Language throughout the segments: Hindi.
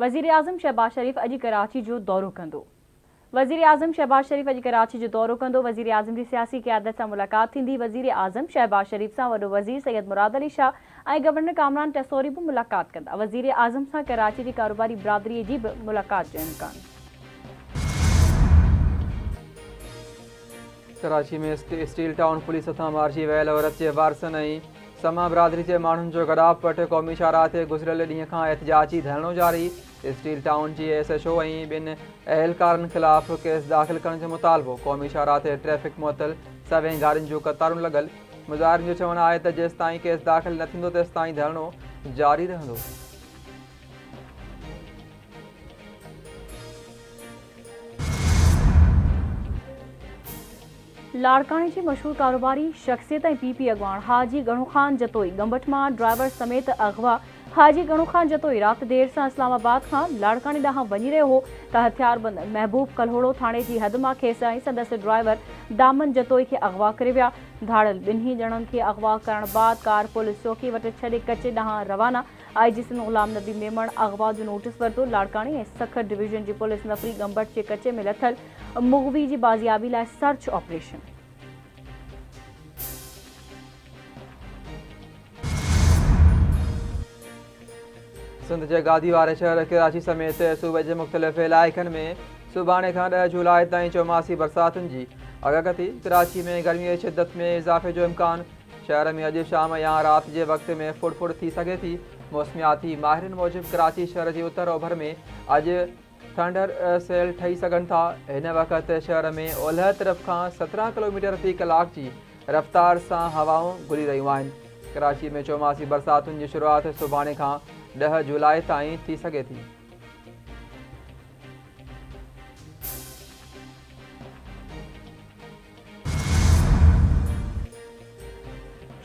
वज़ीर आज़म शहबाज शरीफ़ अॼु कराची जो दौरो कंदो। वज़ीर आज़म शहबाज शरीफ़ अॼु कराची जो दौरो कंदो। वज़ीर आज़म जी सियासी क़यादत सां मुलाक़ात थींदी। वज़ीर आज़म शहबाज शरीफ़ सां वॾो वज़ीर सैयद मुराद अली शाह ऐं गवर्नर कामरान टैसोरी बि मुलाक़ात कंदा। वज़ीर आज़म सां कराची जी कारोबारी बिरादरीअ जी बि मुलाक़ात जो इम्कान। कराची में स्टील टाउन पुलिस हथां मारिजी वियल औरत जे वारसनि ऐं समा बिरादरी जे माण्हुनि जो गॾापट क़ौमी शाहराह ते गुज़िरियल ॾींहं खां एहतिजाजी धरणो जारी। स्टील टाउन जी SHO ऐं ॿिनि अहलकारनि ख़िलाफ़ केस दाख़िल करण जो मुतालबो। क़ौमी शाहराह ते ट्रैफ़िक मुअतल, सवें गाॾियुनि जूं कतारूं लॻल। मुज़ाहिरनि जो चवणु आहे त जेसिताईं केस दाख़िल न थींदो तेसिताईं धरणो जारी रहंदो। लाड़काने जी मशहूर कारोबारी शख्सियत ऐं PP अॻवान हाजी गणू ख़ान जतोई गंबट मां ड्राइवर समेत अगवा। हाजी गणू ख़ान जतोई राति देर सां इस्लामाबाद खां लाड़काने ॾांहुं वञी रहियो हो त हथियारबंद महबूब कलहोड़ो थाणे जी हद मां खेसि ऐं संदसि ड्राइवर दामन जतोई खे अगवा करे विया। धाड़ल ॿिन्ही ॼणनि खे अगवा करण बाद कार पुलिस चौकी वटि छॾे कचे ॾांहुं रवाना। IG सिंध ग़ुलाम नबी मेमण अगवा जो नोटिस वरितो। लाड़काने ऐं सखर डिवीज़न जी पुलिस नफ़री गंबट जे कचे में लथल मुग़वी जी बाज़ियाबी लाइ सर्च ऑपरेशन। सिंध जे गादी वारे शहर कराची समेत सूबे जे मुख़्तलिफ़ इलाइक़नि में सुभाणे खां 10 जुलाई ताईं चौमासी बरसातुनि जी अॻकथी। कराची में गर्मीअ जी शिदत में इज़ाफ़े जो इम्कान। शहर में अॼु शाम या राति जे वक़्त में फुड़ थी सघे थी। मौसमियाती माहिरनि मूजिबि कराची शहर जी उत्तर ओभर में अॼु थंडर सेल ठही सघनि था। हिन वक़्तु शहर में ओलह तरफ़ खां 17 किलोमीटर फ़ी कलाक जी रफ़्तार सां हवाऊं गुली रहियूं आहिनि। कराची में चौमासी बरसातुनि जी शुरूआति सुभाणे खां 10 जुलाई ताईं थी सघे थी।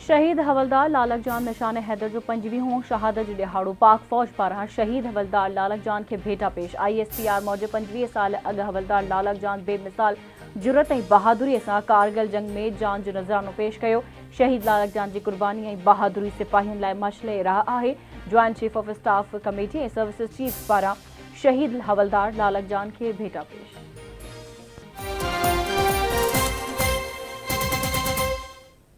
शहीद हवलदार लालक जान निशान हैदर जो 25हों शहादत जो ॾिहाड़ो पाक फ़ौज पारां शहीद हवलदार लालक जान खे भेटा पेश। ISPR मूजिबि 25 साल अॻु हवलदार लालक जान बेमिसाल जुरत ऐं बहादुरीअ सां कारगिल जंग में जान जो नज़रानो पेश कयो। शहीद लालक जान जी कुर्बानी ऐं बहादुरी सिपाहियुनि लाइ मशले राह आहे। Joint chief of staff committee ऐं सर्विसिस चीफ पारां शहीद हवलदार लालक जान खे भेटा पेश।